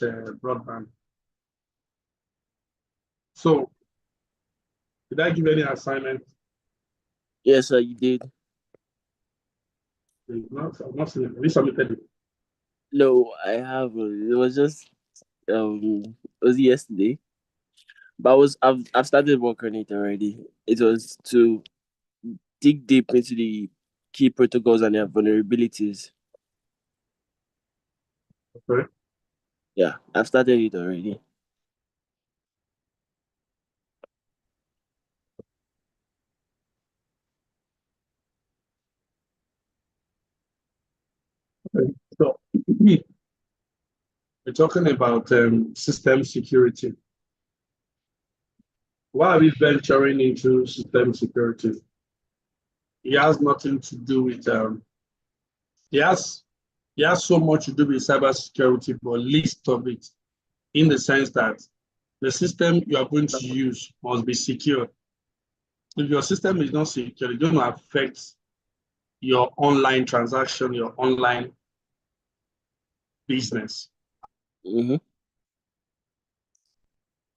broadband. So, did I give any assignment? Yes, sir, you did. I've not seen it. Have you submitted it? No, I haven't. It was just was it yesterday? But I've started work on it already. It was to dig deep into the key protocols and their vulnerabilities. Okay. Yeah, I've started it already. Okay. So, we're talking about system security. Why are we venturing into system security? It has nothing to do with it has it has so much to do with cybersecurity, but least of it in the sense that the system you are going to use must be secure. If your system is not secure, it's going to affect your online transaction, your online business. Mm-hmm.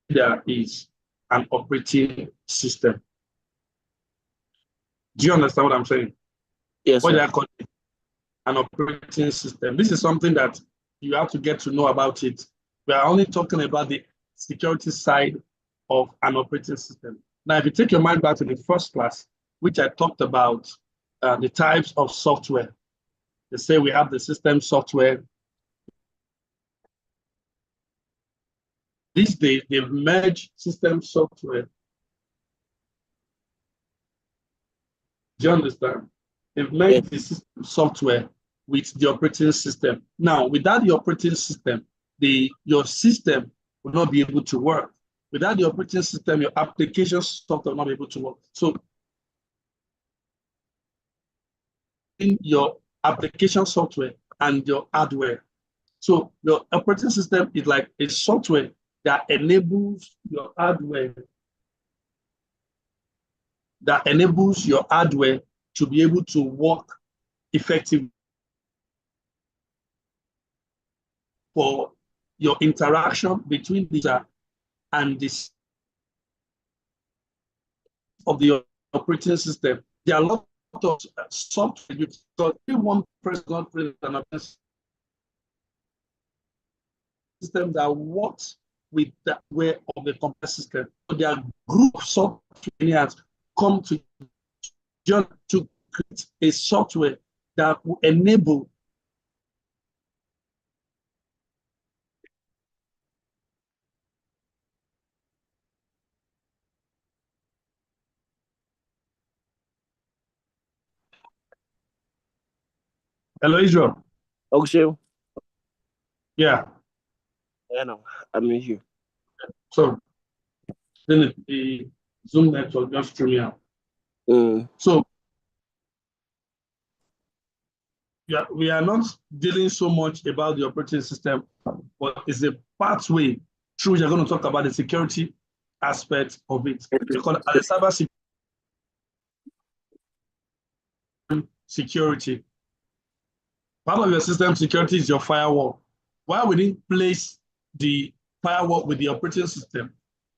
There is an operating system. Do you understand what I'm saying? Yes, What sir. do I call it? An operating system. This is something that you have to get to know about it. We are only talking about the security side of an operating system. Now, if you take your mind back to the first class, which I talked about the types of software, they say we have the system software. These days, they've merged system software. Do you understand? They've Yes. merged the system software with the operating system. Now, without the operating system, your system will not be able to work. Without the operating system, your application software will not be able to work. So, in your application software and your hardware. So, your operating system is like a software that enables your hardware to be able to work effectively for your interaction between the user and this of the operating system. There are a lot of software because one person an operating system that works with the way of the computer system. So there are group software engineers come to create a software that will enable Hello, Israel. Okay. Yeah. I know. I'm with you. So then the Zoom network just threw me out. Mm. So yeah, we are not dealing so much about the operating system, but it's a pathway through which we're going to talk about the security aspect of it. Because as a cyber security, part of your system security is your firewall. Why we didn't place the firewall with the operating system?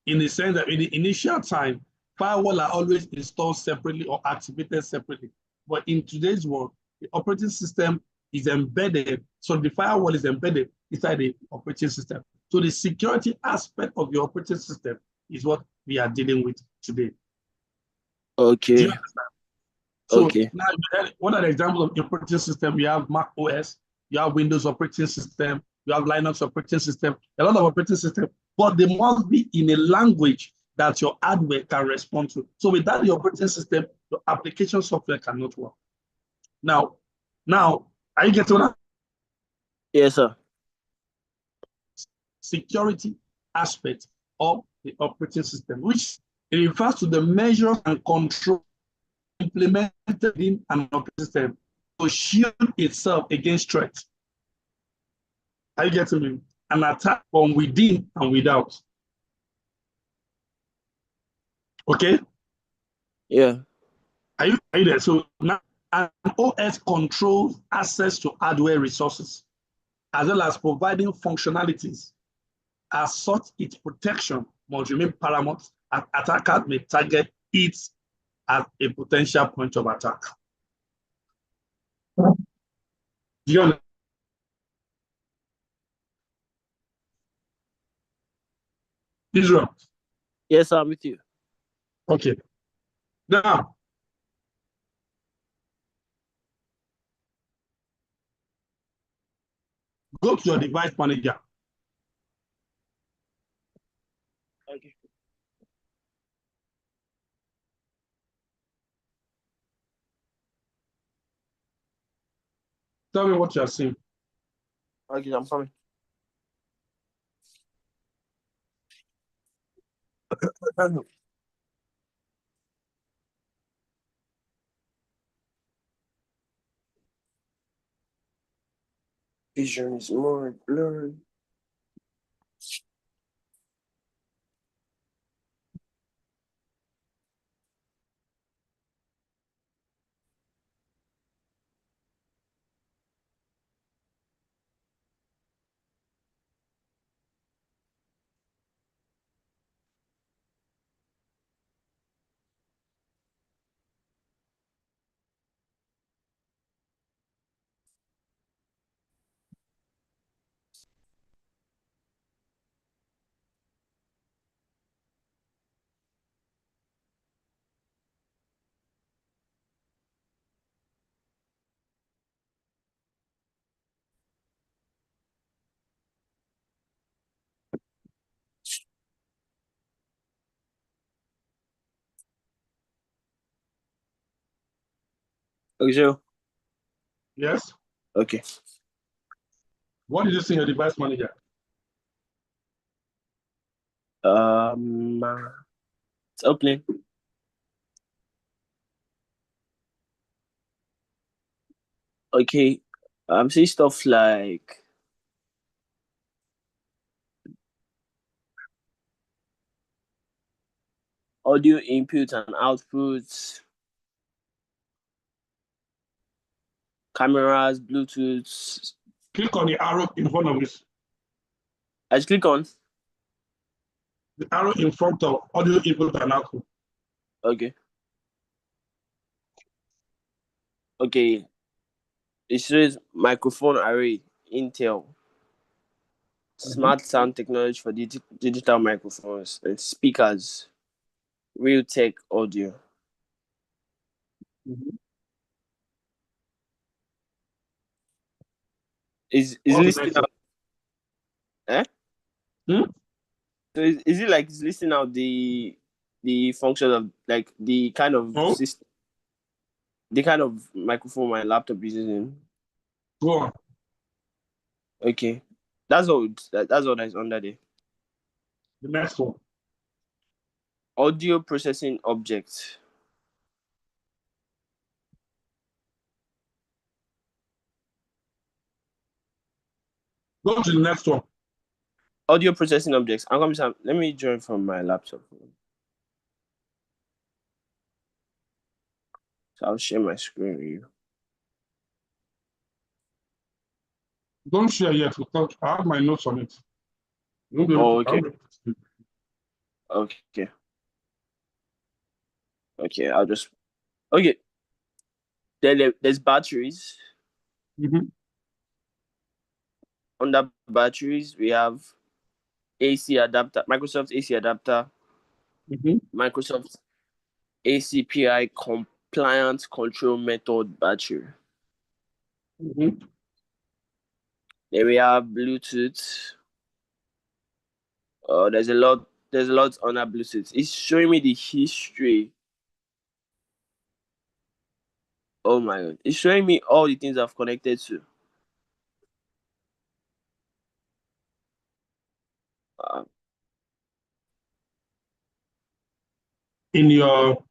In the sense that in the initial time, firewall are always installed separately or activated separately. But in today's world, the operating system is embedded, so the firewall is embedded inside the operating system. So the security aspect of your operating system is what we are dealing with today. Do you Okay. understand? So Okay. now, what are the examples of operating system? You have Mac OS, you have Windows operating system, you have Linux operating system, a lot of operating system, but they must be in a language that your hardware can respond to. So without the operating system, your application software cannot work. Now, are you getting what? Yes, sir. Security aspect of the operating system, which it refers to the measures and control implemented in an operating system to shield itself against threats. Are you getting me? An attack from within and without. Okay? Yeah. Are you there? So now an OS controls access to hardware resources. as well as providing functionalities. As such, its protection must remain paramount, and attackers may target it as a potential point of attack. Do you understand? Israel? Yes, I'm with you. Okay. Now, go to your device manager. Okay. Tell me what you are seeing. Okay, I'm coming. Vision is more blurry. Okay, so Yes. okay. What did you see in your device manager? It's opening. Okay. I'm seeing stuff like audio input and outputs, cameras, Bluetooth. Click on the arrow in front of this. I just click on. The arrow in front of audio input and output. Okay. Okay. It says microphone array, Intel, Mhm. smart sound technology for digital microphones and speakers, real tech audio. Mhm. Is What's the listing next one? out? Eh? Hmm? So is it like it's listing out the function of like Oh, the kind of microphone my laptop is using? go on. Okay, that's all that's under there. The next one. Audio processing object. Go to the next one. Audio processing objects. I'm coming. Let me join from my laptop. So I'll share my screen with you. Don't share yet because I have my notes on it. You'll be able Oh, to, I'll okay. be able to see. Okay. Okay. I'll just. Okay. There's batteries. Mhm. Under batteries, we have AC adapter, Microsoft AC adapter, Mhm. Microsoft ACPI compliant control method battery. Mhm. Then we have Bluetooth. There's a lot on our Bluetooth. It's showing me the history. Oh my god. It's showing me all the things I've connected to. Uh, In your,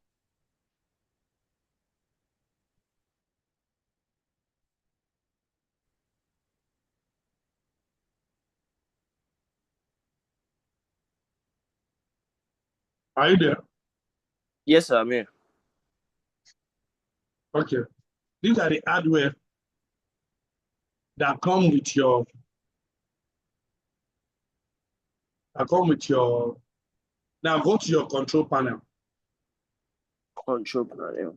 are you there? yes, I'm here. Okay. These are the hardware that come with your I come with your, now go to your control panel. Control panel.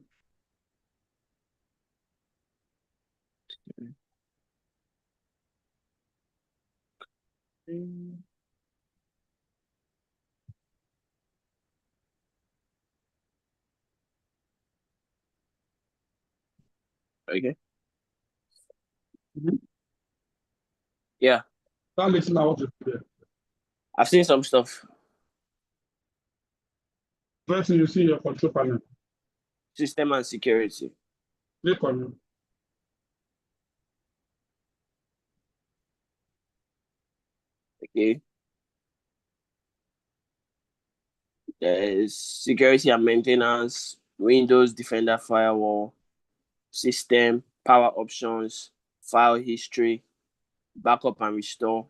Okay. Mm-hmm. Yeah, Start listening to what you do. I've seen some stuff. First thing you see your control panel. System and security. Click on it. Okay. There's security and maintenance, Windows Defender Firewall, system, power options, file history, backup and restore,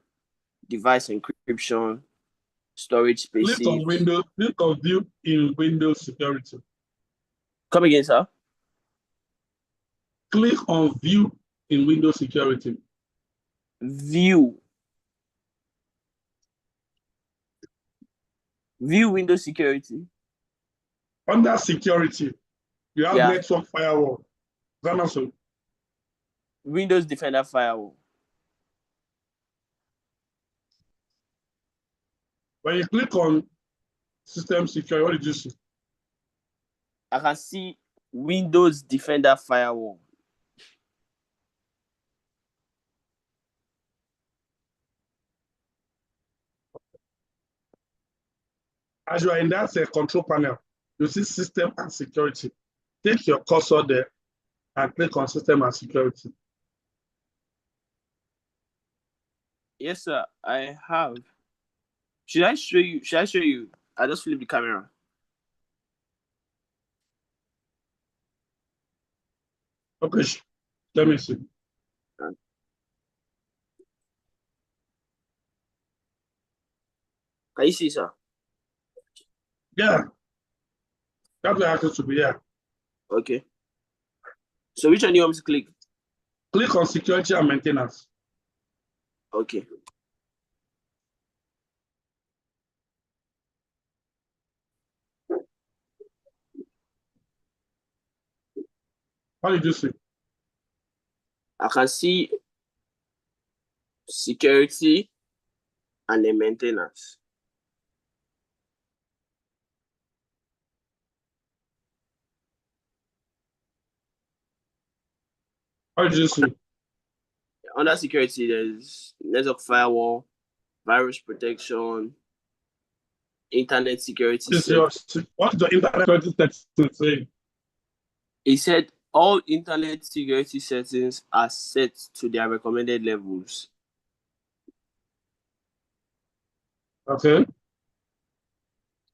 device encryption, storage Click on spaces. Windows, click on View in Windows Security. Come again, sir. Click on View in Windows Security. View. View Windows security. Under Security, you have Yeah. Network Firewall. Is that not so? Windows Defender Firewall. When you click on System Security, what did you see? I can see Windows Defender Firewall. As you are in that control panel, you see System and Security. Take your cursor there and click on System and Security. Yes, sir. I have. Should I show you? Should I show you? I just flip the camera. Okay, let me see. Can you see, sir? Yeah, that's where access to be here. Okay. So which one do you want me to click? Click on Security and Maintenance. Okay. What did you see? I can see security and the maintenance. What did you see? Under security, there's network firewall, virus protection, internet security What is set. your internet security settings saying? It said all internet security settings are set to their recommended levels. Okay.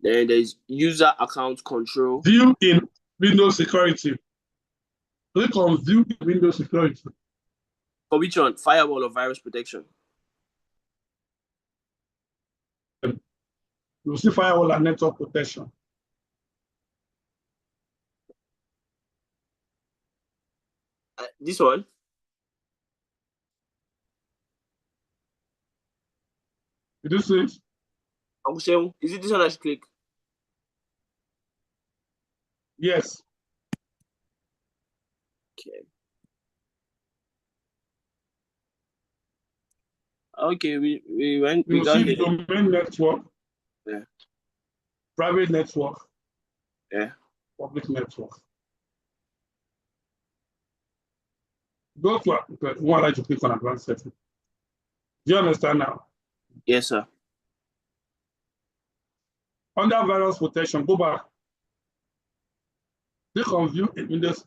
Then there's user account control. View in Windows Security. Click on View in Windows Security. For which one? Firewall or virus protection? You see Firewall and Network Protection. This one? Did you see it? Uncle Shehu, is it this one I should click? Yes. Okay. Okay, we You got see here. domain network, Yeah. private network, Yeah. public network. Go to one like to click on advanced settings. Do you understand now? Yes, sir. Under virus protection, go back. Click on View in Windows.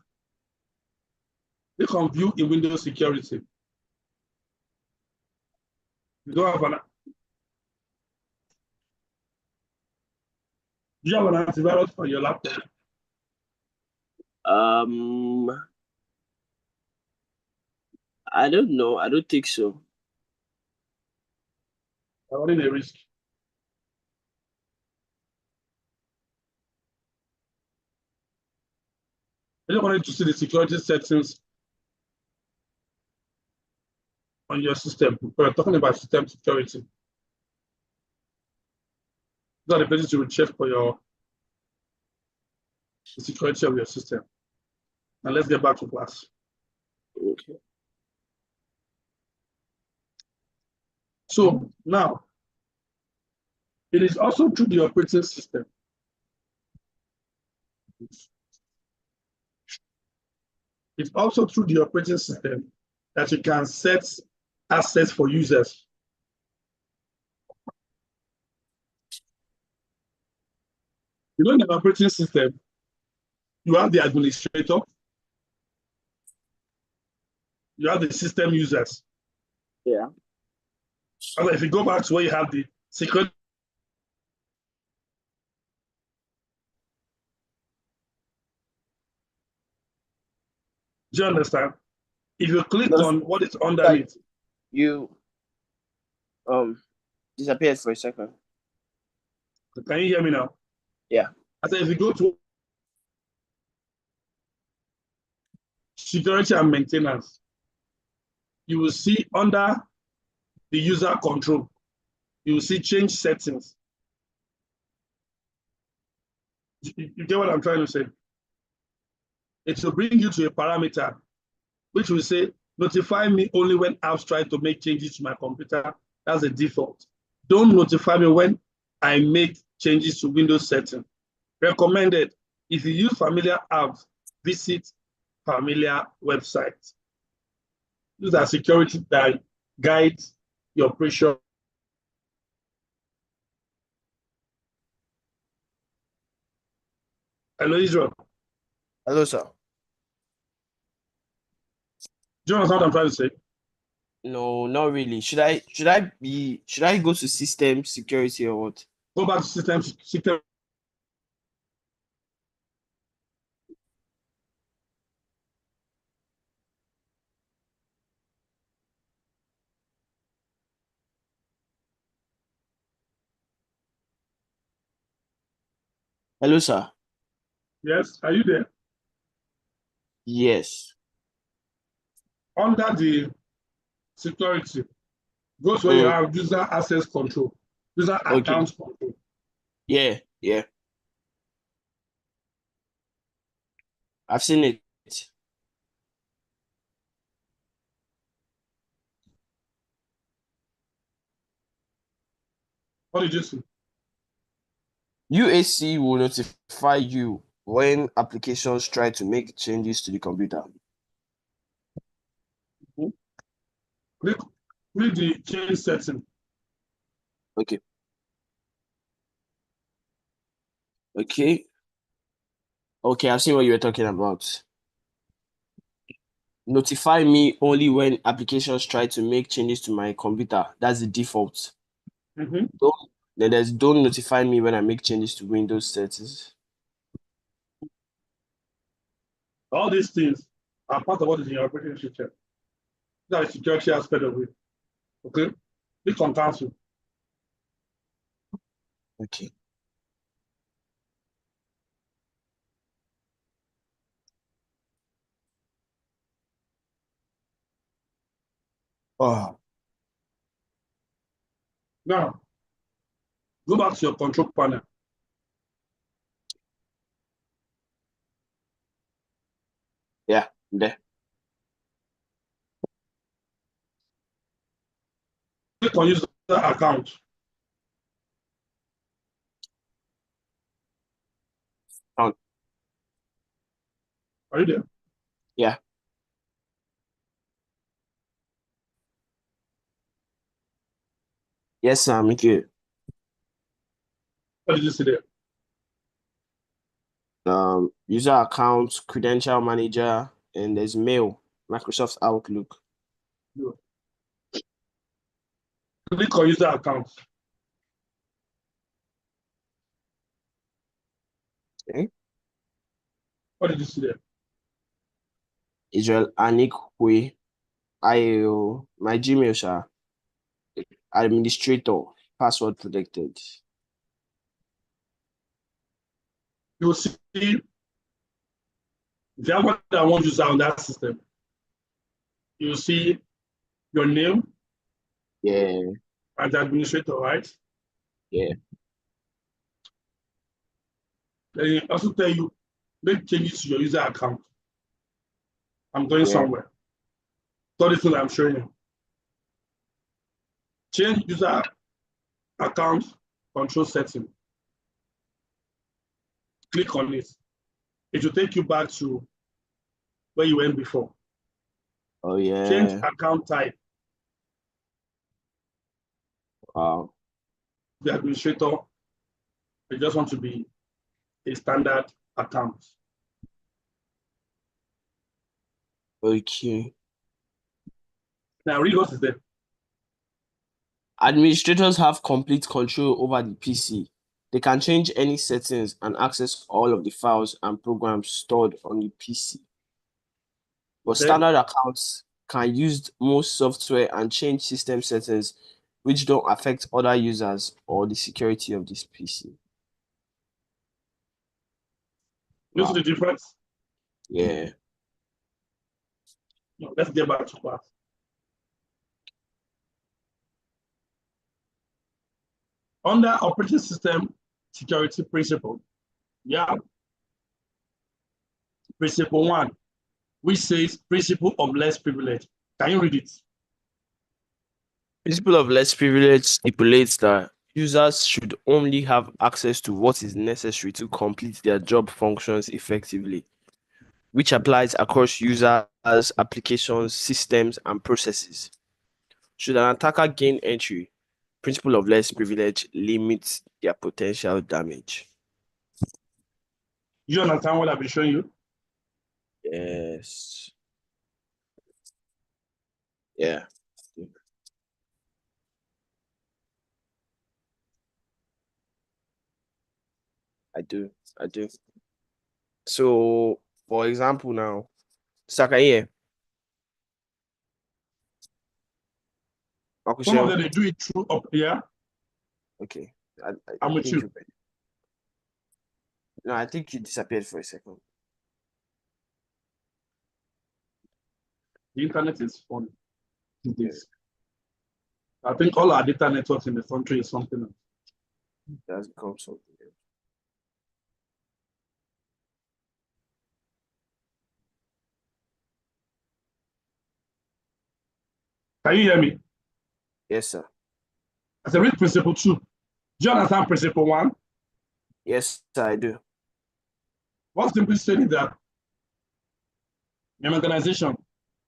Click on View in Windows Security. You don't have an. Do you have an antivirus on your laptop? Um, I don't know. I don't think so. I'm running a risk. I just wanted to see the security settings on your system. We're talking about system security. These are the places you will check for the security of your system. Now let's get back to class. Okay. So now, it is also through the operating system. It's also through the operating system that you can set access for users. You know, in an operating system, you have the administrator, you have the system users. Yeah. And if you go back to where you have the security, do you understand? If you click Those on what is that underneath, you disappeared for a second. can you hear me now? Yeah. I said, if you go to security and maintenance, you will see under the user control, you will see change settings. You get what I'm trying to say? It will bring you to a parameter which will say, notify me only when apps try to make changes to my computer. That's the default. Don't notify me when I make changes to Windows setting. Recommended, if you use familiar apps, visit familiar websites. These are security that guides your operation. Hello, Israel. Hello, sir. Do you understand what I'm trying to say? No, not really. Should I go to system security or what? Go back to system. Hello, sir. Yes, are you there? Yes. Under the security, go to where you Mm, have user access control, user okay. account control. Yeah, yeah. I've seen it. What did you see? UAC will notify you when applications try to make changes to the computer. Click, click the change setting. Okay. Okay. Okay, I've seen what you were talking about. Notify me only when applications try to make changes to my computer. That's the default. Mhm. Don't, then there's don't notify me when I make changes to Windows settings. All these things are part of what is in your operating system. That is security aspect of it. Okay? Click on cancel. Okay. Oh, Now, go back to your control panel. yeah, there. Click on user account. Found. Are you there? Yeah. Yes, sir. I'm here. What did you see there? User account, credential manager, and there's mail, Microsoft Outlook. Click on user account. Okay. What did you see there? Israel Anikwe, IAO, my Gmail, sir. Administrator, password protected. You will see if you have more than one user on that system. You will see your name Yeah, as the administrator, right? yeah. They also tell you, make changes to your user account. I'm going Yeah. somewhere. So this thing I'm showing you. Change user account control setting. Click on it. It will take you back to where you went before. Oh Change yeah. account type. Wow. The administrator, they just want to be a standard account. Okay. Now read what is there. Administrators have complete control over the PC. They can change any settings and access all of the files and programs stored on the PC. But Okay. standard accounts can use most software and change system settings which don't affect other users or the security of this PC. You see Wow. the difference? Yeah. No, let's get back to class. Under operating system security principle, yeah, principle one, which says principle of less privilege. Can you read it? Principle of less privilege stipulates that users should only have access to what is necessary to complete their job functions effectively, which applies across users, applications, systems, and processes. Should an attacker gain entry, principle of less privilege limits their potential damage. You understand what I've been showing you? Yes. Yeah. I do. I do. So, for example, now, Sakaye, Some of Makushe, them they do it through up here. okay. I I'm with think you. you. No, I think you disappeared for a second. The internet is fun these Yeah, days. I think all our data networks in the country is something else. that's become something else. Can you hear me? Yes, sir. I said read principle two. Do you understand principle one? Yes, sir, I do. What's simply saying that an organization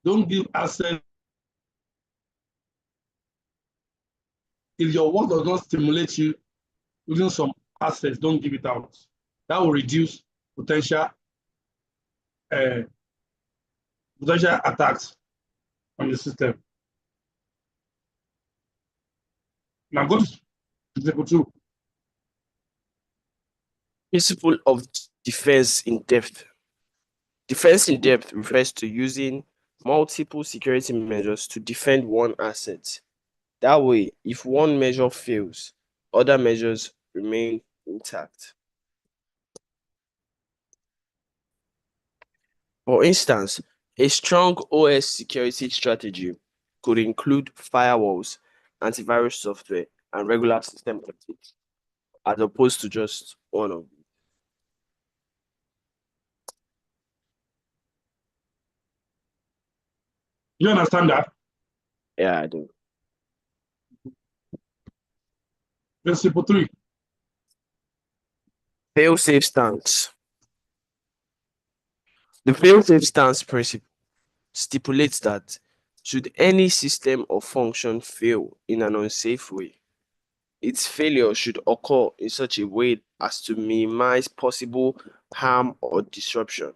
don't give access if your work does not stimulate you using some assets, don't give it out. That will reduce potential uh, potential attacks on the system. Now go to principle two. Principle of defense in depth. Defense in depth refers to using multiple security measures to defend one asset. That way, if one measure fails, other measures remain intact. For instance, a strong OS security strategy could include firewalls, antivirus software, and regular system updates, as opposed to just one of them. You understand that? Yeah, I do. Principle three. Fail-safe stance. The fail-safe stance principle stipulates that should any system or function fail in an unsafe way, its failure should occur in such a way as to minimize possible harm or disruption.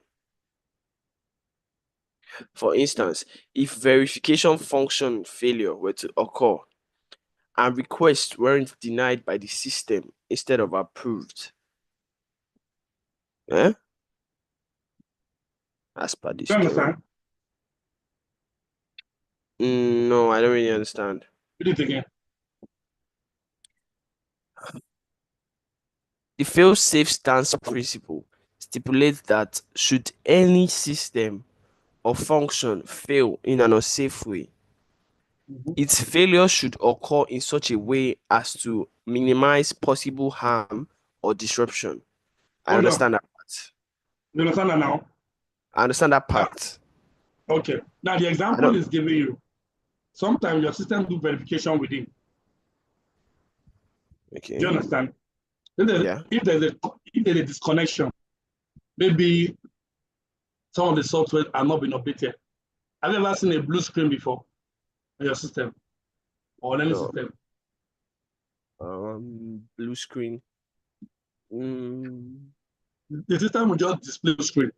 For instance, if verification function failure were to occur and requests weren't denied by the system instead of approved, eh? As per the You story. understand? No, I don't really understand. Read it again. The fail-safe stance principle stipulates that should any system or function fail in an unsafe way, Mhm. its failure should occur in such a way as to minimize possible harm or disruption. I Hold on. understand that part. You understand that now? I understand that Uh, part. okay. Now the I example don't. is giving you. Sometimes your system do verification within. Do you Okay. understand? If there's, Yeah. if there's a if there's a disconnection, maybe some of the software are not been updated. Have you ever seen a blue screen before on your system or on any No. system? Blue screen. Mm, The system will just display blue screen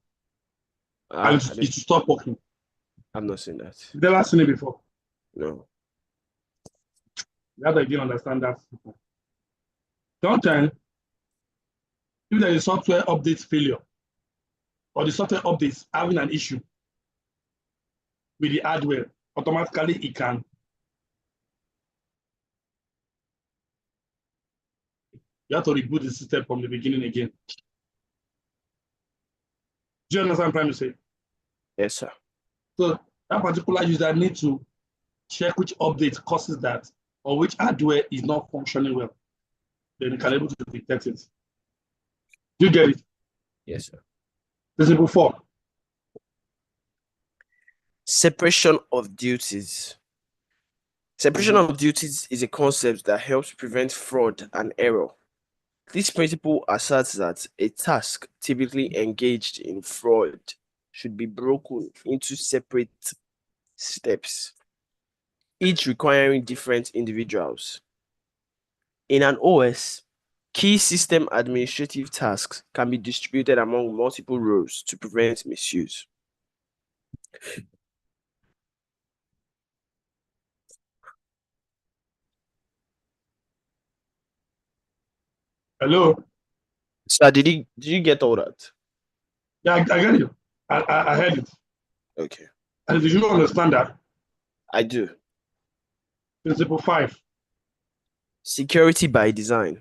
and I it will stop working. I've not seen that. You've never seen it before. No. That's why you didn't understand that. Sometimes, if there is software update failure or the software updates having an issue with the hardware, automatically it can. You have to reboot the system from the beginning again. Do you understand what I'm trying to say? Yes, sir. So that particular user needs to check which update causes that or which hardware is not functioning well. Then you can able to detect it. Do you get it? Yes, sir. Simple form. Separation of duties. Separation Mhm. of duties is a concept that helps prevent fraud and error. This principle asserts that a task typically engaged in fraud should be broken into separate steps, each requiring different individuals. In an OS, key system administrative tasks can be distributed among multiple roles to prevent misuse. Hello? So did you get all that? Yeah, I get you. I heard it. Okay. And did you understand that? I do. Principle 5. Security by design.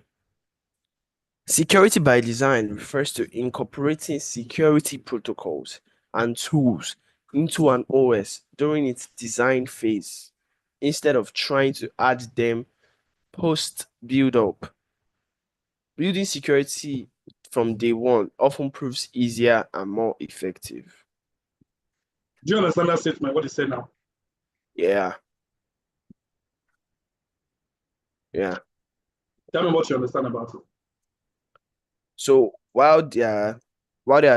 Security by design refers to incorporating security protocols and tools into an OS during its design phase instead of trying to add them post build up. Building security from day one often proves easier and more effective. Do you understand that statement, what he said now? Yeah, yeah. Tell me what you understand about it. So while they are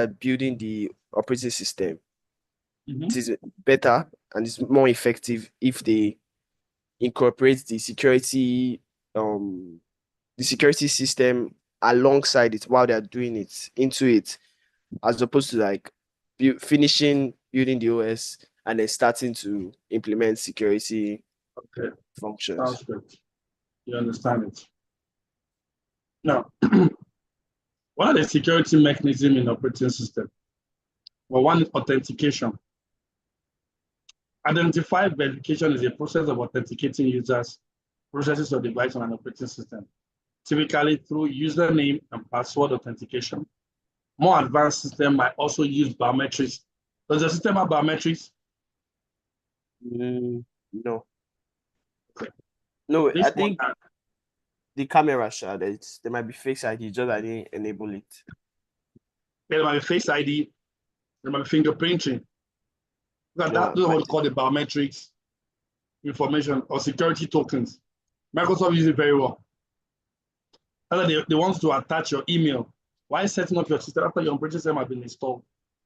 building the operating system, it Mhm. is better and it's more effective if they incorporate the security system alongside it while they're doing it into it, as opposed to like finishing building the OS and then starting to implement security Okay, functions. sounds good. You understand it. Now, what are the security mechanism in operating system? Well, one is authentication. Identify verification is a process of authenticating users, processes or device on an operating system, typically through username and password authentication. More advanced system might also use biometrics. Does the system have biometrics? No, Okay. no. I This one, think the camera shot. There might be Face ID, just I didn't enable it. there might be Face ID, there might be fingerprinting. No, Those are what we call the biometrics information or security tokens. Microsoft uses it very well. They want to attach your email. Why setting up your system after your operating system has been installed?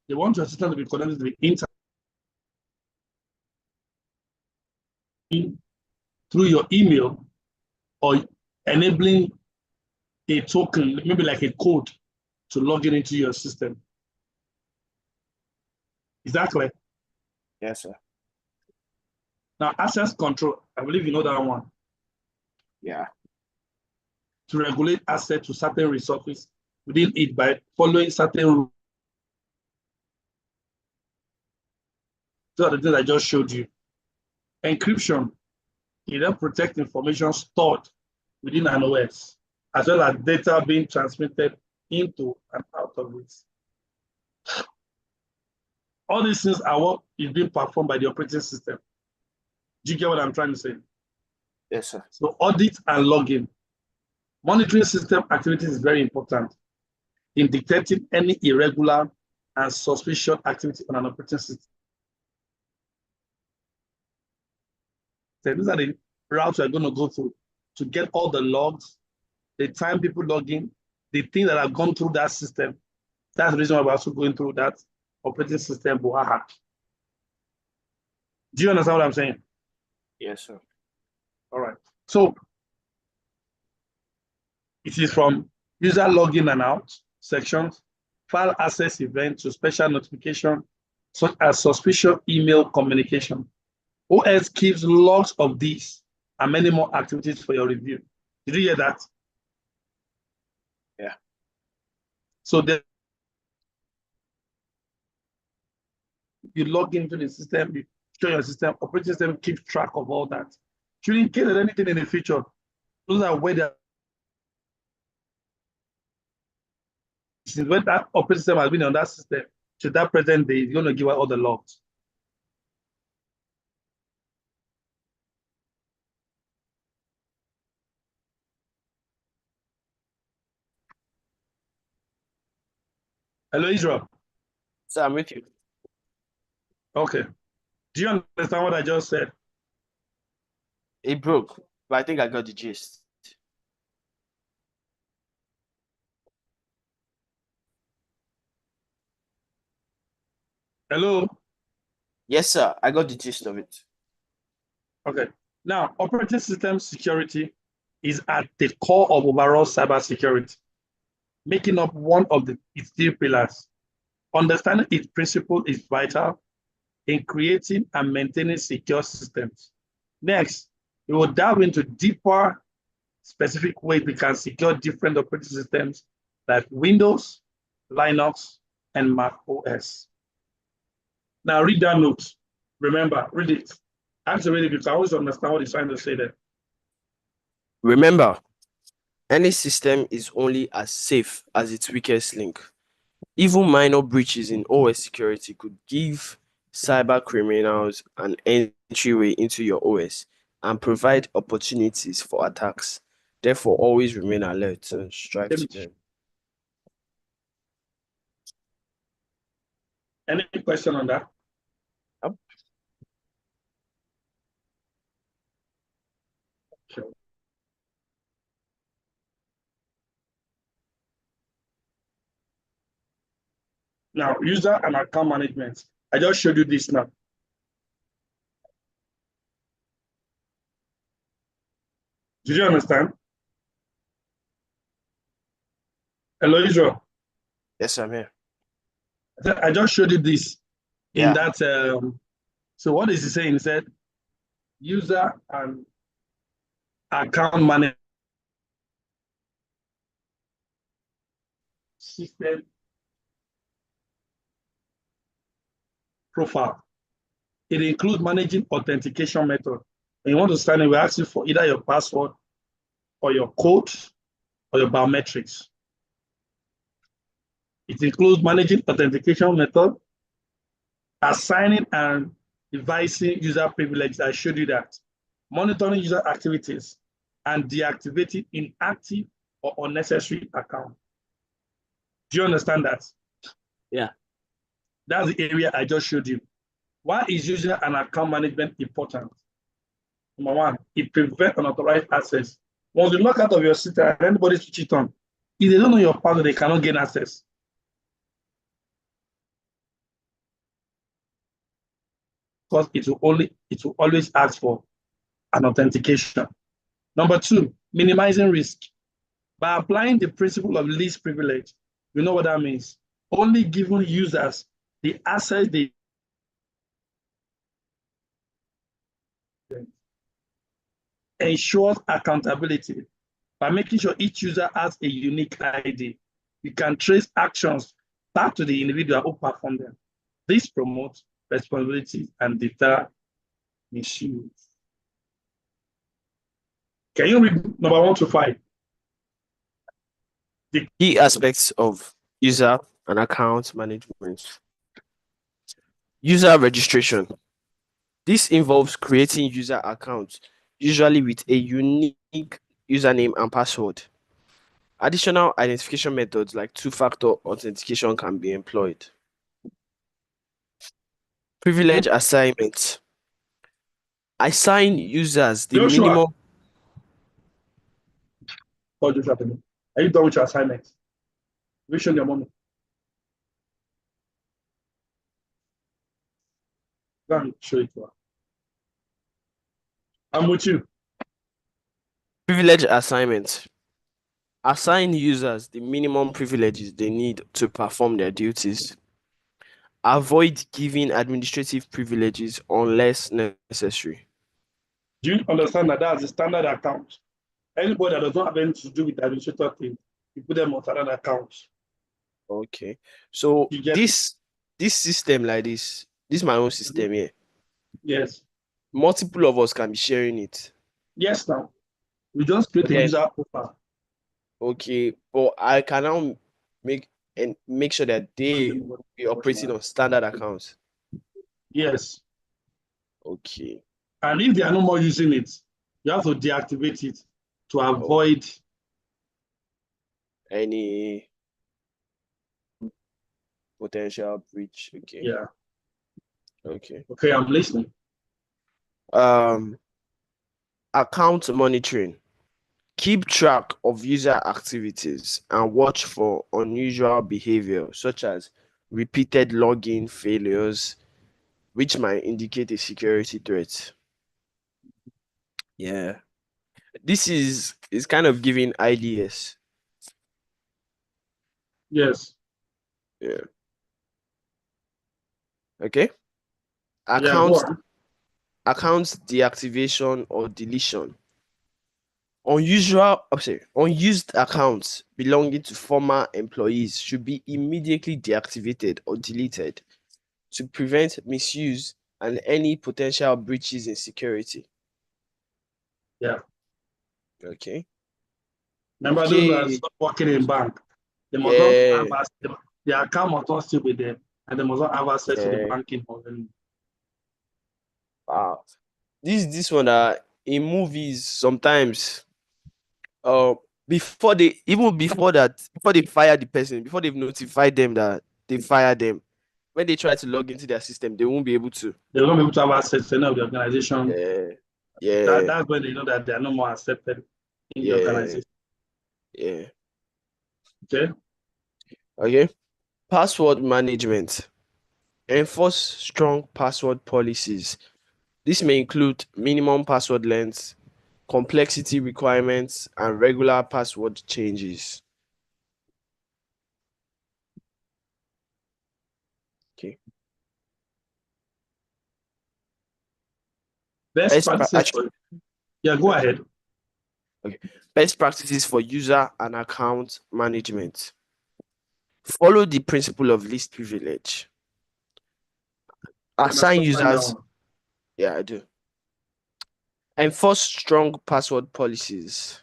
They want your system to be connected to the internet through your email or enabling a token, maybe like a code, to log in into your system. Exactly. yes, sir. Now, access control, I believe you know that one, Yeah. to regulate access to certain resources within it by following certain rules. These are the things I just showed you. Encryption, it then protect information stored within an OS, as well as data being transmitted into and out of it. All these things are what is being performed by the operating system. Do you get what I'm trying to say? Yes, sir. So audit and logging. Monitoring system activities is very important. in detecting any irregular and suspicious activity on an operating system. So these are the routes we're going to go through to get all the logs, the time people log in, the things that have gone through that system. That's the reason why we're also going through that operating system, Buhaha. Do you understand what I'm saying? Yes, sir. All right. So it is from user login and out sections, file access event to special notification, such as suspicious email communication. OS keeps logs of these and many more activities for your review. Did you hear that? Yeah. So you log into the system, you show your system, operating system keeps track of all that. Should in case there's anything in the future, those are where the since when that operating system has been on that system to that present day, it's going to give out all the logs. Hello, Israel. So I'm with you. Okay. Do you understand what I just said? It broke, but I think I got the gist. Hello? Yes, sir. I got the gist of it. Okay. Now, operating system security is at the core of overall cybersecurity, making up one of its three pillars. Understanding its principle is vital in creating and maintaining secure systems. Next, we will dive into deeper specific ways we can secure different operating systems like Windows, Linux, and Mac OS. Now read that note. Remember, read it. I have to read it because I always understand what he's trying to say there. Remember, any system is only as safe as its weakest link. Even minor breaches in OS security could give cyber criminals an entryway into your OS and provide opportunities for attacks. Therefore, always remain alert and strive to learn. Any question on that? Yep. Sure. Now, user and account management. I just showed you this now. Did you understand? Hello, Israel. Yes, I'm here. I just showed you this in Yeah. that. So what is he saying? He said user and account management system profile. It includes managing authentication method. When you want to sign in, we ask you for either your password or your code or your biometrics. It includes managing authentication method, assigning and devising user privileges. I showed you that. Monitoring user activities and deactivating inactive or unnecessary account. Do you understand that? Yeah. That's the area I just showed you. Why is user and account management important? Number one, it prevents unauthorized access. Once you log out of your system and anybody switch it on, if they don't know your password, they cannot gain access. Because it will always ask for an authentication. Number two, minimizing risk. By applying the principle of least privilege, you know what that means. Only giving users the access they ensures accountability. By making sure each user has a unique ID, you can trace actions back to the individual who performed them. This promotes responsibility and deter misuse. Can you read number 1 to 5? The key aspects of user and account management. User registration. This involves creating user accounts, usually with a unique username and password. Additional identification methods like two-factor authentication can be employed. Privilege Mhm. assignment. Assign users the Joshua, minimum. call Joshua to me. Are you done with your assignment? We show your money. Go and show it to her. I'm with you. Privilege assignment. Assign users the minimum privileges they need to perform their duties. Avoid giving administrative privileges unless necessary. Do you understand that that's the standard account? Anybody that does not have anything to do with the administrator thing, you put them on standard accounts. Okay. So You get it? this system like this is my own Mhm. system here. Yes. Multiple of us can be sharing it. Yes, now. We just create But a then user profile. okay, but I can now make sure that they will be operating on standard accounts. Yes. Okay. And if they are no more using it, you have to deactivate it to Oh, avoid. any potential breach. Okay. Yeah. Okay. Okay, I'm listening. Um, account monitoring. Keep track of user activities and watch for unusual behavior, such as repeated login failures, which might indicate a security threat. Yeah. This is kind of giving ideas. Yes. Yeah. Okay. Yeah, go Account on. account deactivation or deletion. Unused accounts belonging to former employees should be immediately deactivated or deleted to prevent misuse and any potential breaches in security. Yeah. Okay. Remember those that are Okay. still working in bank, they must not have Yeah. access, their account must not still be there, and they must not have access to the Yeah. banking or any. Wow. This one that in movies sometimes uh before they even before that before they fire the person, before they've notified them that they fire them, when they try to log into their system, they won't be able to. They will not be able to have access to any of the organization. Yeah. That, Yeah. that's when they know that they are no more accepted in the Yeah. organization. Yeah. Okay. Okay. Password management. Enforce strong password policies. This may include minimum password length, complexity requirements, and regular password changes. Okay. Best Best, pra- practices actu- for yeah, go okay. ahead. Okay. Best practices for user and account management. Follow the principle of least privilege. You Assign understand that users. one? Yeah, I do. Enforce strong password policies.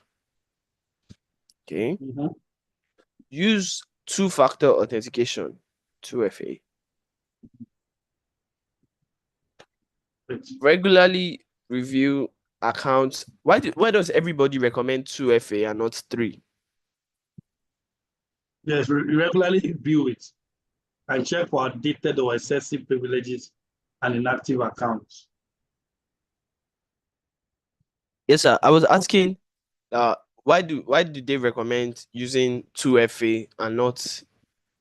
Okay. Mm-hmm. Use two-factor authentication, 2FA. Regularly review accounts. Why does everybody recommend 2FA and not 3? Yes, regularly view it and check for outdated or excessive privileges and inactive accounts. Yes, sir. I was asking uh why do they recommend using 2FA and not,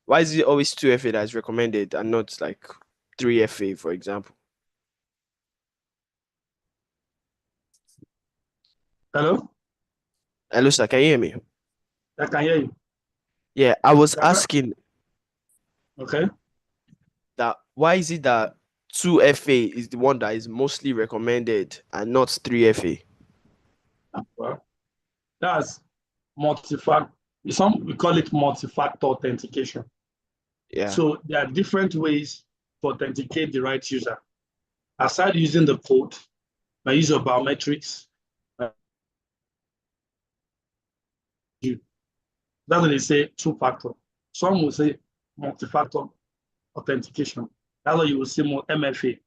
why is it always 2FA that is recommended and not like 3FA, for example? Hello? Hello, sir, can you hear me? I can hear you. Yeah, I was asking Okay. that why is it that 2FA is the one that is mostly recommended and not 3FA? Well, that's multi-factor. Some we call it multi-factor authentication. Yeah, So there are different ways to authenticate the right user. Aside using the code, I use your biometrics. That's what they say two-factor. Some will say multi-factor authentication. That's why you will see more MFA.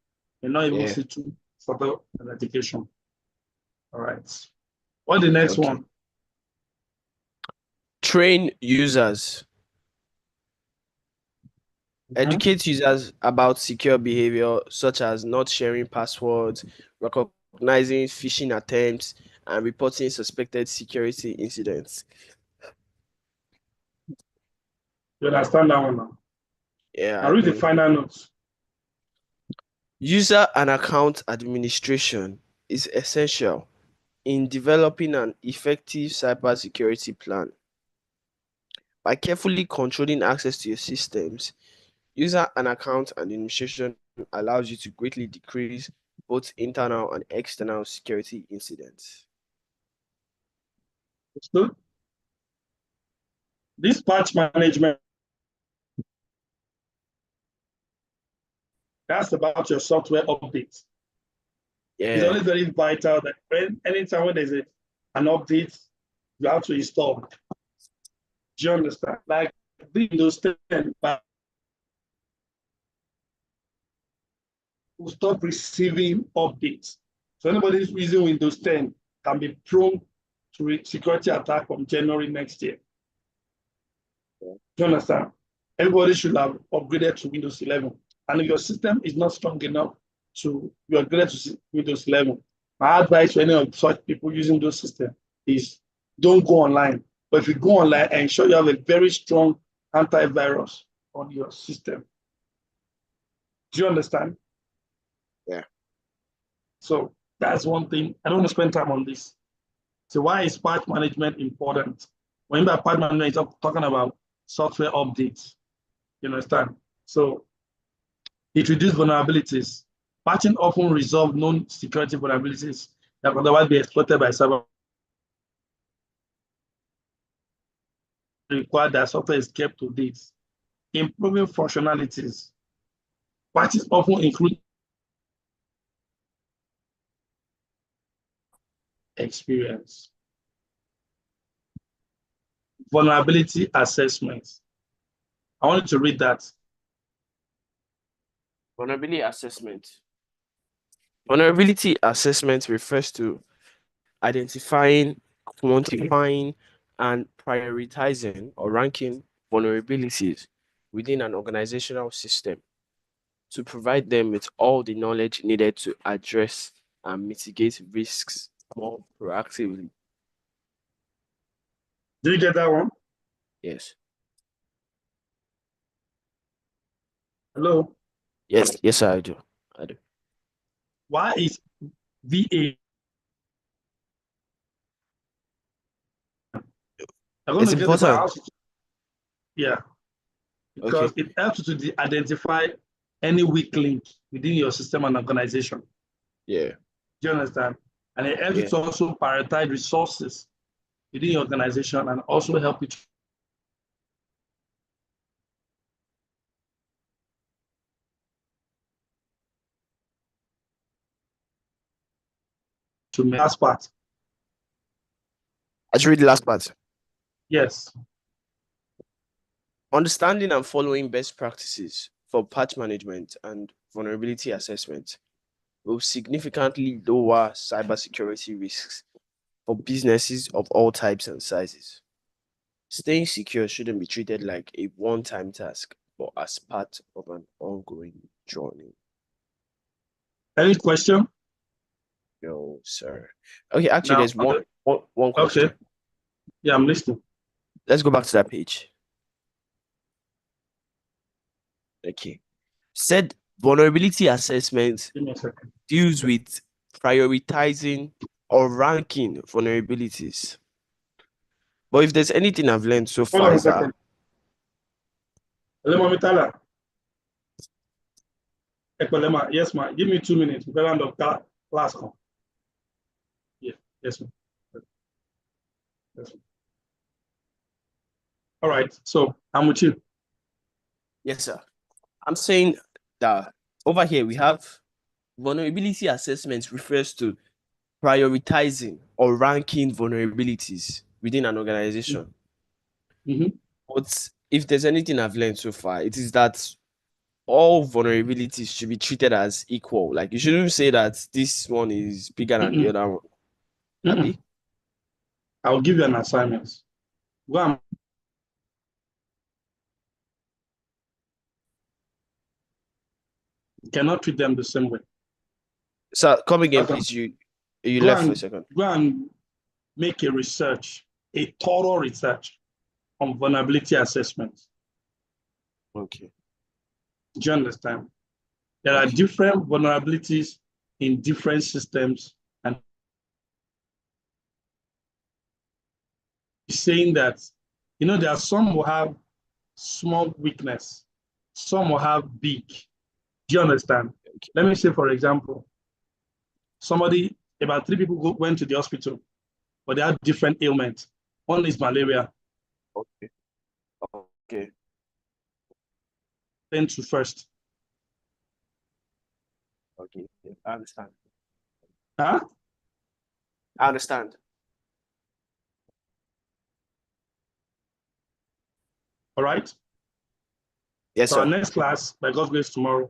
You not even yeah. see two-factor authentication. All right. What the next Okay. one? Train users. Mhm. Educate users about secure behavior, such as not sharing passwords, recognizing phishing attempts, and reporting suspected security incidents. You understand that one now? Yeah, Now I read the do. final notes. User and account administration is essential in developing an effective cybersecurity plan. By carefully controlling access to your systems, user and account administration allows you to greatly decrease both internal and external security incidents. So this patch management, that's about your software updates. It's Yeah, always very vital that anytime when there's an update, you have to install. Do you understand? Like Windows 10, but will stop receiving updates. So anybody who's using Windows 10 can be prone to a security attack from January next year. Do you understand? Everybody should have upgraded to Windows 11. And if your system is not strong enough to be upgraded to Windows 11, my advice to any of such people using those systems is don't go online. But if you go online, ensure you have a very strong antivirus on your system. Do you understand? yeah. So that's one thing. I don't want to spend time on this. So why is patch management important? When by patch management, it's talking about software updates. You understand? So it reduces vulnerabilities. Patching often resolve known security vulnerabilities that could otherwise be exploited by cyber. Require that software is kept to date. Improving functionalities. Patches often include experience. Vulnerability assessments. I wanted to read that. Vulnerability assessment. Vulnerability assessment refers to identifying, quantifying, and prioritizing or ranking vulnerabilities within an organizational system to provide them with all the knowledge needed to address and mitigate risks more proactively. Did you get that one? Yes. Hello? Yes, I do. I do. Why is VA? I'm going It's to get it, but important. yeah, because Okay. it helps you to identify any weak link within your system and organization. Yeah. Do you understand? And it helps you Yeah. to also prioritize resources within your organization and also help you to make that part. I should read the last part. Yes. Understanding and following best practices for patch management and vulnerability assessment will significantly lower cybersecurity risks for businesses of all types and sizes. Staying secure shouldn't be treated like a one time task, but as part of an ongoing journey. Any question? No, sir. Okay, actually, Now, there's one okay. question. Yeah, I'm listening. Let's go back to that page. Okay. Said vulnerability assessment Give me a second. deals with prioritizing or ranking vulnerabilities. But if there's anything I've learned so Hold far on a is that second. Lema Mitala. Lema, yes, ma. Give me 2 minutes. We're going to class. Yeah, yes, ma. Yes, ma. All right. So I'm with you. yes, sir. I'm saying that over here we have vulnerability assessment refers to prioritizing or ranking vulnerabilities within an organization. Mm-hmm. But if there's anything I've learned so far, it is that all vulnerabilities should be treated as equal. Like you shouldn't say that this one is bigger than the Mm-mm. other one. Mm-mm. Abby? I'll give you an assignment. Go and cannot treat them the same way. So come again, Okay. please. You Go left for a and second. go and make a research, a thorough research on vulnerability assessment. Okay. Do you understand? There are Okay. different vulnerabilities in different systems, and saying that, there are some who have small weakness, some will have big. Do you understand? Okay. Let me say, for example, about 3 people went to the hospital, but they had different ailments. One is malaria. Okay. Okay. Then to first. Okay. I understand. Huh? I understand. All right. Yes, So our sir. next class, by God's grace, tomorrow,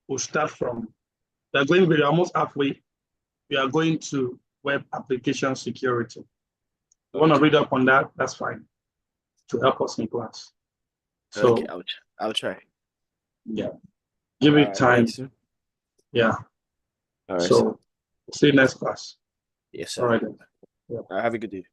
we'll start from, we're almost halfway. We are going to web application security. You want to read up on that? That's fine, to help us in class. Okay, So, I'll try. yeah, give it time. Thanks, sir. Yeah. All right, sir. So, see you next class. Yes, All sir. right then. Yeah. Have a good day.